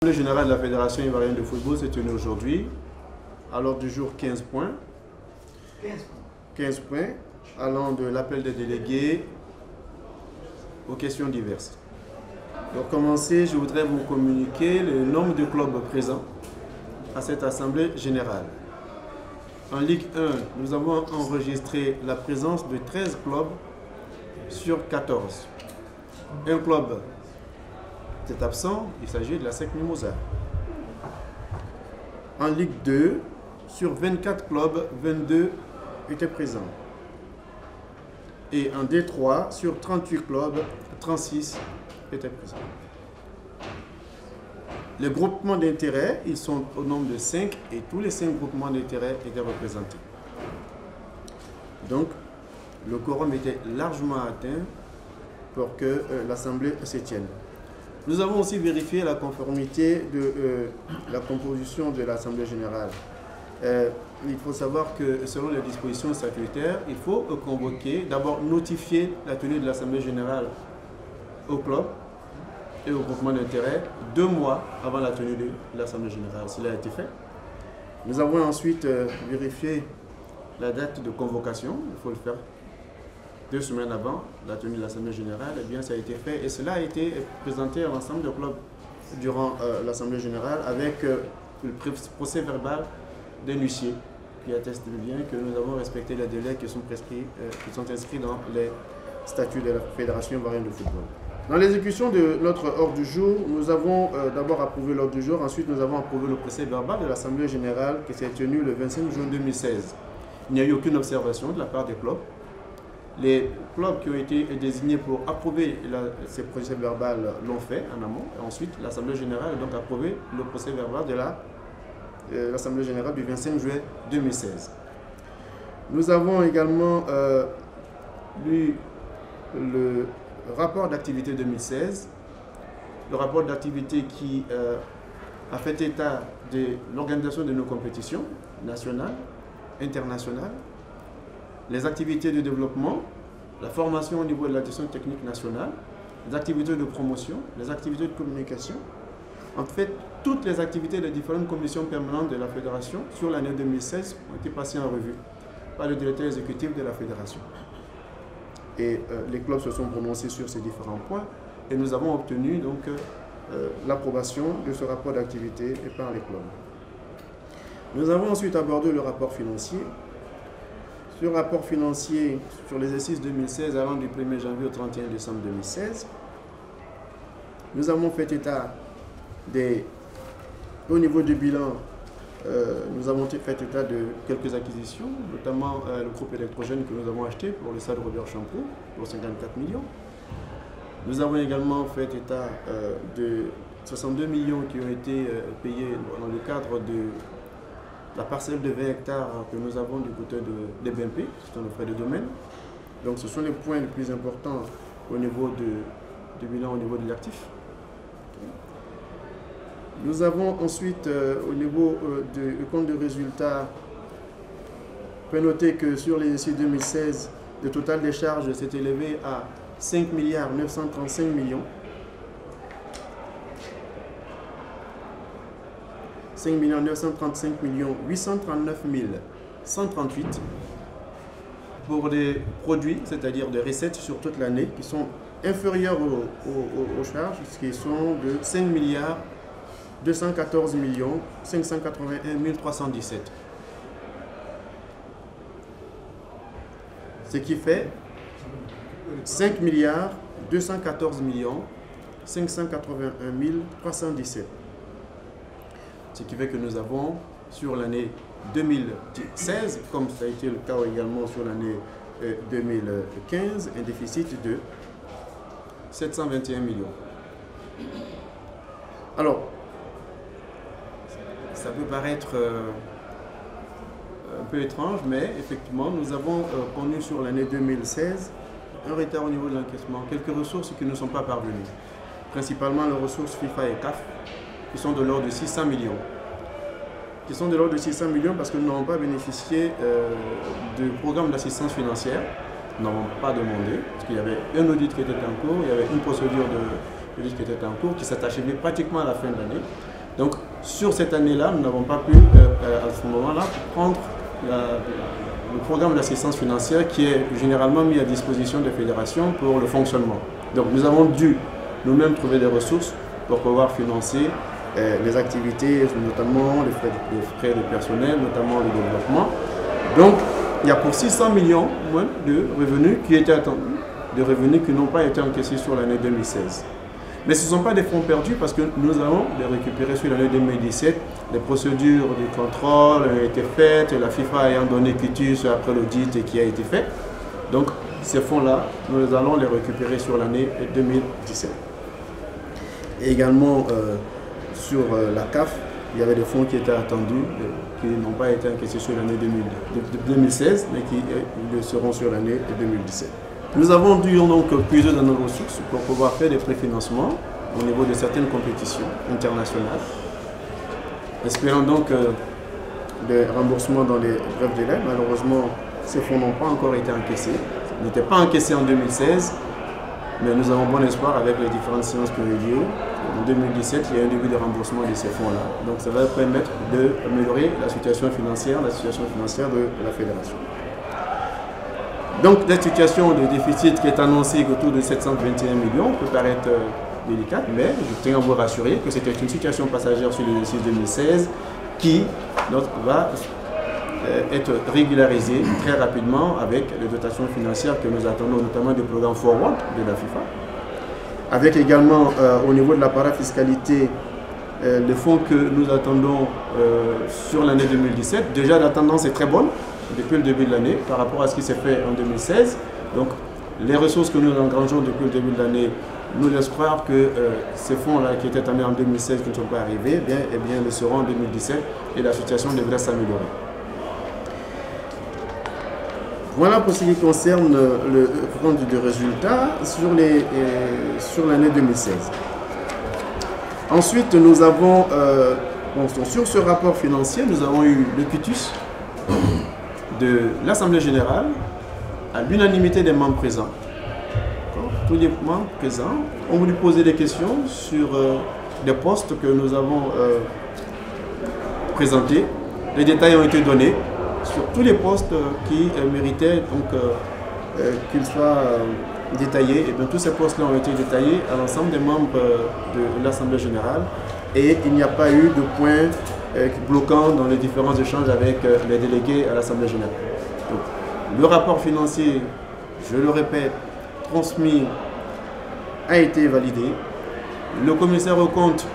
Le général de la Fédération ivoirienne de football s'est tenu aujourd'hui. À l'ordre du jour, 15 points. 15 points allant de l'appel des délégués aux questions diverses. Pour commencer, je voudrais vous communiquer le nombre de clubs présents à cette assemblée générale. En Ligue 1, nous avons enregistré la présence de 13 clubs sur 14. Un club est absent, il s'agit de la SEC Mimosa. En Ligue 2, sur 24 clubs, 22 étaient présents. Et en D3, sur 38 clubs, 36 étaient présents. Les groupements d'intérêt, ils sont au nombre de 5 et tous les 5 groupements d'intérêt étaient représentés. Donc, le quorum était largement atteint pour que l'Assemblée se tienne. Nous avons aussi vérifié la conformité de la composition de l'Assemblée générale. Il faut savoir que selon les dispositions statutaires, il faut convoquer, d'abord notifier la tenue de l'Assemblée générale au club et au groupement d'intérêt 2 mois avant la tenue de l'Assemblée générale. Cela a été fait. Nous avons ensuite vérifié la date de convocation. Il faut le faire 2 semaines avant la tenue de l'Assemblée générale. Eh bien, ça a été fait et cela a été présenté à l'ensemble des clubs durant l'Assemblée générale avec le procès verbal d'un huissier qui atteste bien que nous avons respecté les délais qui sont prescrits, qui sont inscrits dans les statuts de la Fédération ivoirienne de football. Dans l'exécution de notre ordre du jour, nous avons d'abord approuvé l'ordre du jour, ensuite nous avons approuvé le procès verbal de l'Assemblée générale qui s'est tenue le 25 juin 2016. Il n'y a eu aucune observation de la part des clubs. Les clubs qui ont été désignés pour approuver ces procès verbaux l'ont fait en amont. Et ensuite, l'Assemblée générale a donc approuvé le procès verbal de l'Assemblée générale du 25 juin 2016. Nous avons également lu le rapport d'activité 2016, le rapport d'activité qui a fait état de l'organisation de nos compétitions nationales, internationales, les activités de développement, la formation au niveau de la gestion technique nationale, les activités de promotion, les activités de communication. En fait, toutes les activités des différentes commissions permanentes de la Fédération sur l'année 2016 ont été passées en revue par le directeur exécutif de la Fédération. Et les clubs se sont prononcés sur ces différents points et nous avons obtenu donc l'approbation de ce rapport d'activité par les clubs. Nous avons ensuite abordé le rapport financier. Ce rapport financier sur l'exercice 2016 allant du 1er janvier au 31 décembre 2016, nous avons fait état au niveau du bilan, nous avons fait état de quelques acquisitions, notamment le groupe électrogène que nous avons acheté pour le stade Robert Champoux pour 54 millions. Nous avons également fait état de 62 millions qui ont été payés dans le cadre de la parcelle de 20 hectares que nous avons du côté de BNP, ce sont nos frais de domaine. Donc ce sont les points les plus importants au niveau du bilan, au niveau de l'actif. Nous avons ensuite, au niveau du compte de résultats, on peut noter que sur l'exercice 2016, le total des charges s'est élevé à 5 935 millions. 5 935 839 138 pour des produits, c'est-à-dire des recettes sur toute l'année, qui sont inférieures aux charges, qui sont de 5 214 581 317. Ce qui fait 5 214 581 317. Ce qui fait que nous avons, sur l'année 2016, comme ça a été le cas également sur l'année 2015, un déficit de 721 millions. Alors, ça peut paraître un peu étrange, mais effectivement, nous avons connu sur l'année 2016 un retard au niveau de l'encaissement, quelques ressources qui ne sont pas parvenues, principalement les ressources FIFA et CAF, qui sont de l'ordre de 600 millions. Qui sont de l'ordre de 600 millions parce que nous n'avons pas bénéficié du programme d'assistance financière. Nous n'avons pas demandé, parce qu'il y avait un audit qui était en cours, il y avait une procédure d'audit qui était en cours, qui s'est achevée pratiquement à la fin de l'année. Donc, sur cette année-là, nous n'avons pas pu, à ce moment-là, prendre le programme d'assistance financière qui est généralement mis à disposition des fédérations pour le fonctionnement. Donc, nous avons dû nous-mêmes trouver des ressources pour pouvoir financer les activités, notamment les frais de personnel, notamment le développement. Donc, il y a pour 600 millions moins de revenus qui étaient attendus, de revenus qui n'ont pas été encaissés sur l'année 2016. Mais ce ne sont pas des fonds perdus parce que nous allons les récupérer sur l'année 2017. Les procédures de contrôle ont été faites, la FIFA ayant donné quitus après l'audit qui a été fait. Donc, ces fonds-là, nous allons les récupérer sur l'année 2017. Et également, sur la CAF, il y avait des fonds qui étaient attendus, qui n'ont pas été encaissés sur l'année 2016, mais qui le seront sur l'année 2017. Nous avons dû donc puiser dans nos ressources pour pouvoir faire des préfinancements au niveau de certaines compétitions internationales, espérant donc des remboursements dans les brefs délais. Malheureusement, ces fonds n'ont pas encore été encaissés. Ils n'étaient pas encaissés en 2016, mais nous avons bon espoir avec les différentes séances qui ont eu lieu. En 2017, il y a un début de remboursement de ces fonds-là. Donc ça va permettre d'améliorer la situation financière de la fédération. Donc la situation de déficit qui est annoncée autour de 721 millions peut paraître délicate, mais je tiens à vous rassurer que c'était une situation passagère sur l'exercice 2016 qui va être régularisée très rapidement avec les dotations financières que nous attendons, notamment du programme Forward de la FIFA. Avec également au niveau de la parafiscalité, les fonds que nous attendons sur l'année 2017. Déjà la tendance est très bonne depuis le début de l'année par rapport à ce qui s'est fait en 2016. Donc les ressources que nous engrangeons depuis le début de l'année nous laissent croire que ces fonds-là qui étaient amenés en 2016 qui ne sont pas arrivés, eh bien, le seront en 2017 et la situation devrait s'améliorer. Voilà pour ce qui concerne le compte de résultats sur l'année 2016. Ensuite, nous avons, sur ce rapport financier, nous avons eu le quitus de l'Assemblée générale à l'unanimité des membres présents. Tous les membres présents ont voulu poser des questions sur des postes que nous avons présentés. Les détails ont été donnés sur tous les postes qui méritaient qu'ils soient détaillés. Et bien, tous ces postes-là ont été détaillés à l'ensemble des membres de l'Assemblée générale et il n'y a pas eu de point bloquant dans les différents échanges avec les délégués à l'Assemblée générale. Donc, le rapport financier, je le répète, transmis a été validé. Le commissaire aux comptes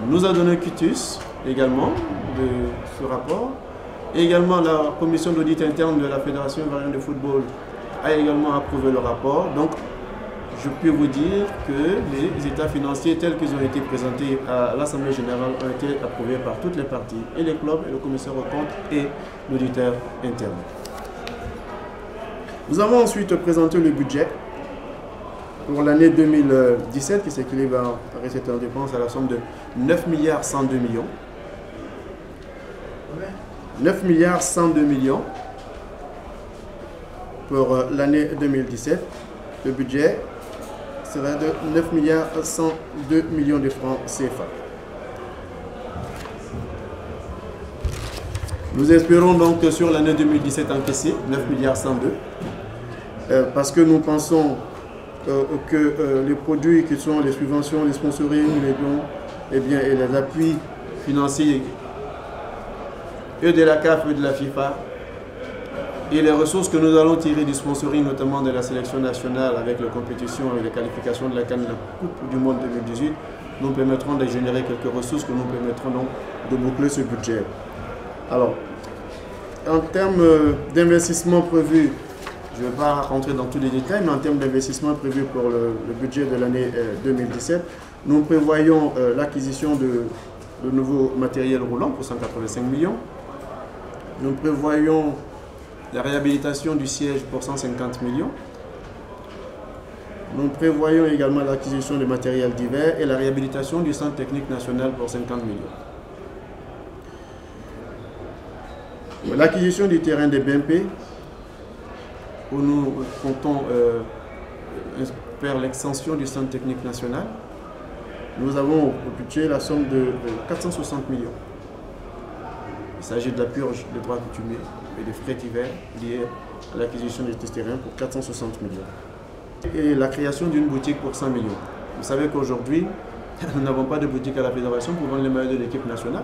nous a donné quitus également de ce rapport. Et également la commission d'audit interne de la Fédération ivoirienne de football a également approuvé le rapport. Donc je peux vous dire que les états financiers tels qu'ils ont été présentés à l'Assemblée générale ont été approuvés par toutes les parties, et les clubs, et le commissaire aux comptes, et l'auditeur interne. Nous avons ensuite présenté le budget pour l'année 2017 qui s'équilibre en recettes et en dépenses à la somme de 9 milliards 102 millions. 9 milliards 102 millions pour l'année 2017. Le budget sera de 9 milliards 102 millions de francs CFA. Nous espérons donc que sur l'année 2017 encaisser 9 milliards 102 parce que nous pensons que les produits qui sont les subventions, les sponsoring, les dons et les appuis financiers et de la CAF et de la FIFA et les ressources que nous allons tirer du sponsoring, notamment de la sélection nationale avec la compétition et les qualifications de la CAN, la Coupe du Monde 2018, nous permettront de générer quelques ressources que nous permettront donc de boucler ce budget. Alors, en termes d'investissement prévu, je ne vais pas rentrer dans tous les détails, mais en termes d'investissement prévu pour le budget de l'année 2017, nous prévoyons l'acquisition de nouveaux matériels roulants pour 185 millions. Nous prévoyons la réhabilitation du siège pour 150 millions. Nous prévoyons également l'acquisition de matériel divers et la réhabilitation du centre technique national pour 50 millions. L'acquisition du terrain des BMP, où nous comptons faire l'extension du centre technique national. nous avons au budget la somme de 460 millions. Il s'agit de la purge des droits coutumiers et des frais divers liés à l'acquisition des terrains pour 460 millions. Et la création d'une boutique pour 100 millions. Vous savez qu'aujourd'hui, nous n'avons pas de boutique à la fédération pour vendre les maillots de l'équipe nationale.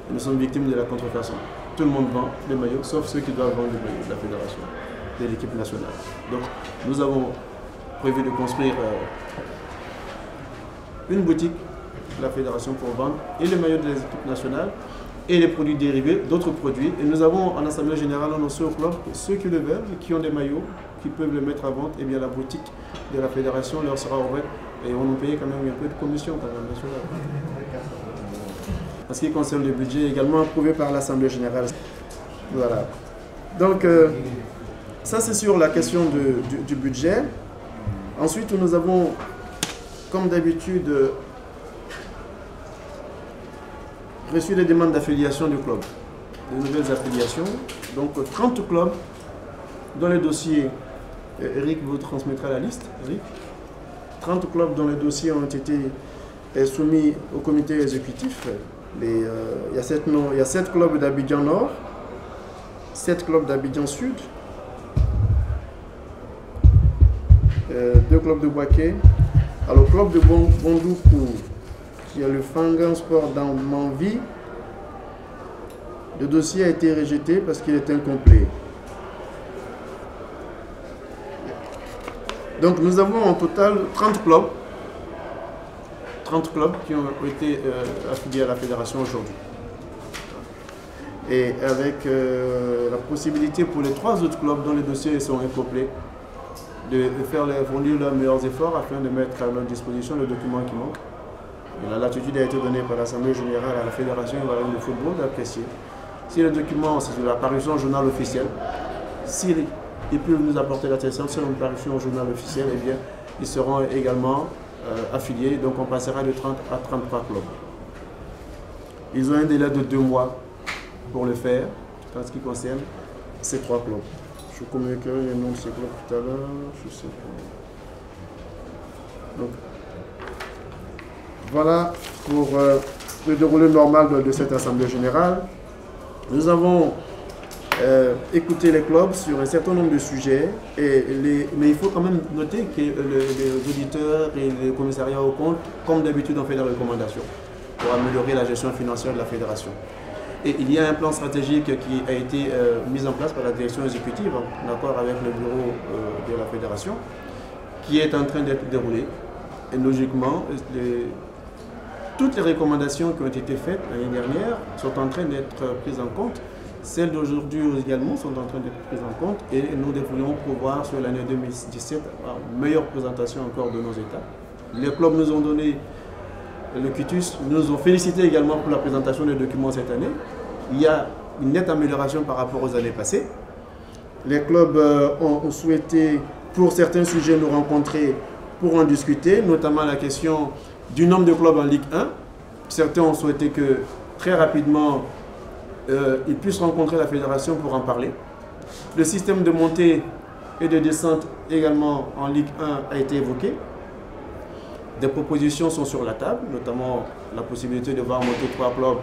Et nous sommes victimes de la contrefaçon. Tout le monde vend les maillots, sauf ceux qui doivent vendre les maillots de la fédération, de l'équipe nationale. Donc, nous avons prévu de construire une boutique de la fédération pour vendre et les maillots de l'équipe nationale et les produits dérivés, d'autres produits. Et nous avons en assemblée générale annoncé au club que ceux qui le veulent, qui ont des maillots, qui peuvent les mettre à vente, et bien la boutique de la fédération leur sera ouverte et on nous paye quand même un peu de commission quand même. En ce qui concerne le budget, également approuvé par l'assemblée générale. Voilà. Donc, ça c'est sur la question du budget. Ensuite, nous avons, comme d'habitude, reçu des demandes d'affiliation du club, de nouvelles affiliations. Donc 30 clubs dans les dossiers, Eric vous transmettra la liste, Eric. 30 clubs dont les dossiers ont été soumis au comité exécutif. Il y a 7 clubs d'Abidjan Nord, 7 clubs d'Abidjan Sud, 2 clubs de Boaké. Alors, le club de Bondoukou, qui a le Fangan Sport dans Manvi, le dossier a été rejeté parce qu'il est incomplet. Donc, nous avons en total 30 clubs qui ont été affiliés à la fédération aujourd'hui. Et avec la possibilité pour les 3 autres clubs dont les dossiers sont incomplets de faire fournir leurs meilleurs efforts afin de mettre à leur disposition le document qui manque. Et la latitude a été donnée par l'Assemblée générale à la Fédération ivoirienne de football d'apprécier. Si le document, c'est la parution au journal officiel, s'ils peuvent nous apporter l'attestation sur une parution au journal officiel, eh bien, ils seront également affiliés. Donc on passera de 30 à 33 clubs. Ils ont un délai de 2 mois pour le faire, en ce qui concerne ces 3 clubs. Je communiquerai le nom de ces clubs tout à l'heure, je sais pas. Donc, voilà pour le déroulé normal de cette assemblée générale. Nous avons écouté les clubs sur un certain nombre de sujets, mais il faut quand même noter que les auditeurs et les commissariats aux comptes, comme d'habitude, ont fait des recommandations pour améliorer la gestion financière de la fédération. Et il y a un plan stratégique qui a été mis en place par la direction exécutive, en accord avec le bureau de la fédération, qui est en train d'être déroulé. Et logiquement, toutes les recommandations qui ont été faites l'année dernière sont en train d'être prises en compte. Celles d'aujourd'hui également sont en train d'être prises en compte et nous devrions pouvoir sur l'année 2017 avoir une meilleure présentation encore de nos états. Les clubs nous ont donné le quitus, nous ont félicité également pour la présentation des documents cette année. Il y a une nette amélioration par rapport aux années passées. Les clubs ont souhaité, pour certains sujets, nous rencontrer pour en discuter, notamment la question du nombre de clubs en Ligue 1. Certains ont souhaité que très rapidement, ils puissent rencontrer la fédération pour en parler. Le système de montée et de descente également en Ligue 1 a été évoqué. Des propositions sont sur la table, notamment la possibilité de voir monter 3 clubs.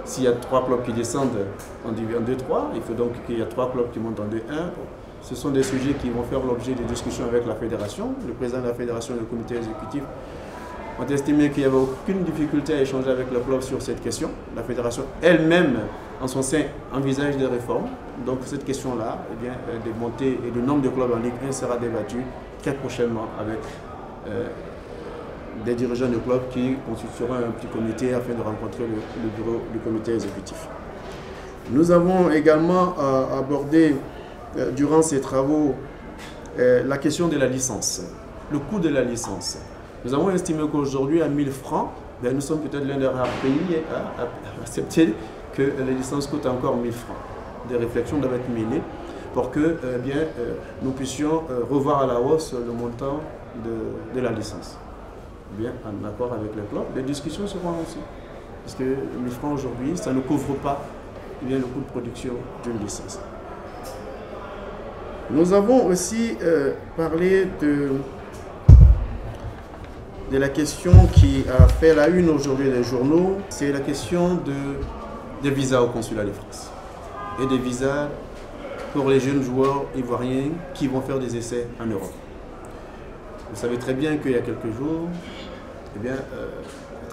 S'il y a 3 clubs qui descendent en Division 2-3, il faut donc qu'il y ait 3 clubs qui montent en 2-1. Ce sont des sujets qui vont faire l'objet de discussions avec la fédération. Le président de la fédération et le comité exécutif ont estimé qu'il n'y avait aucune difficulté à échanger avec le club sur cette question. La fédération elle-même, en son sein, envisage des réformes. Donc cette question-là, eh bien, des montées et du nombre de clubs en Ligue 1 sera débattue très prochainement avec des dirigeants de clubs qui constitueront un petit comité afin de rencontrer le bureau du comité exécutif. Nous avons également abordé durant ces travaux la question de la licence, le coût de la licence. Nous avons estimé qu'aujourd'hui, à 1000 francs, ben, nous sommes peut-être l'un des rares pays à accepter que les licences coûtent encore 1000 francs. Des réflexions doivent être menées pour que nous puissions revoir à la hausse le montant de la licence. Bien, en accord avec les clubs, les discussions seront aussi. Parce que 1000 francs aujourd'hui, ça ne couvre pas le coût de production d'une licence. Nous avons aussi parlé de la question qui a fait la une aujourd'hui des journaux, c'est la question des visas au consulat de France et des visas pour les jeunes joueurs ivoiriens qui vont faire des essais en Europe. Vous savez très bien qu'il y a quelques jours,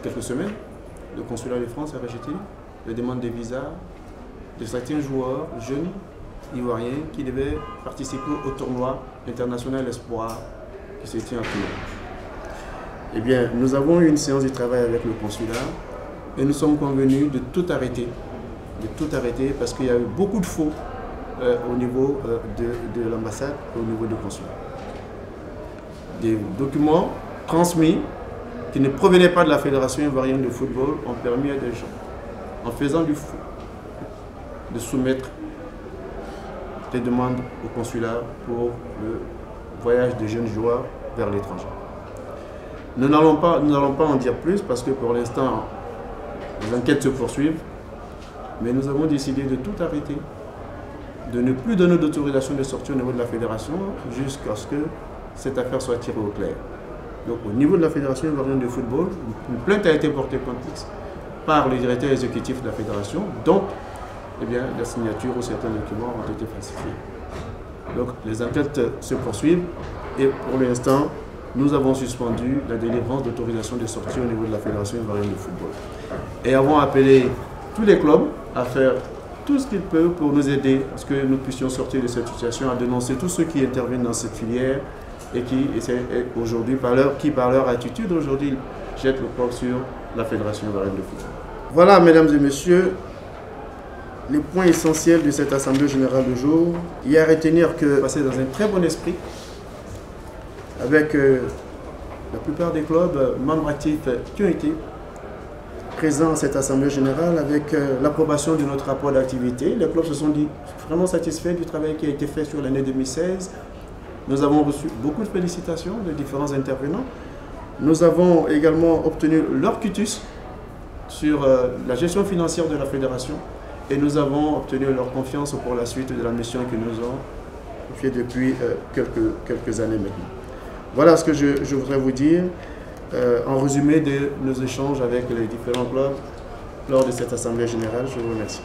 quelques semaines, le consulat de France a rejeté la demande de visa de certains joueurs jeunes ivoiriens qui devaient participer au tournoi international Espoir qui se tient à Toulon. Nous avons eu une séance de travail avec le consulat et nous sommes convenus de tout arrêter parce qu'il y a eu beaucoup de faux au niveau de l'ambassade, au niveau du consulat. Des documents transmis qui ne provenaient pas de la Fédération ivoirienne de football ont permis à des gens, en faisant du faux, de soumettre des demandes au consulat pour le voyage des jeunes joueurs vers l'étranger. Nous n'allons pas en dire plus parce que pour l'instant, les enquêtes se poursuivent, mais nous avons décidé de tout arrêter, de ne plus donner d'autorisation de sortie au niveau de la fédération jusqu'à ce que cette affaire soit tirée au clair. Donc au niveau de la Fédération ivoirienne de football, une plainte a été portée contre X par le directeur exécutif de la fédération, dont la signature ou certains documents ont été falsifiés. Donc les enquêtes se poursuivent et pour l'instant, nous avons suspendu la délivrance d'autorisation de sortie au niveau de la Fédération ivoirienne de football. Et avons appelé tous les clubs à faire tout ce qu'ils peuvent pour nous aider à ce que nous puissions sortir de cette situation, à dénoncer tous ceux qui interviennent dans cette filière et qui essaient aujourd'hui, par leur attitude aujourd'hui, jettent le poids sur la Fédération ivoirienne de football. Voilà, mesdames et messieurs, les points essentiels de cette Assemblée générale du jour. Il y a à retenir que passer dans un très bon esprit avec la plupart des clubs membres actifs qui ont été présents à cette Assemblée générale avec l'approbation de notre rapport d'activité. Les clubs se sont dit vraiment satisfaits du travail qui a été fait sur l'année 2016. Nous avons reçu beaucoup de félicitations de différents intervenants. Nous avons également obtenu leur quitus sur la gestion financière de la fédération et nous avons obtenu leur confiance pour la suite de la mission qu'ils nous ont confiée depuis quelques années maintenant. Voilà ce que je voudrais vous dire en résumé de nos échanges avec les différents clubs lors de cette Assemblée générale. Je vous remercie.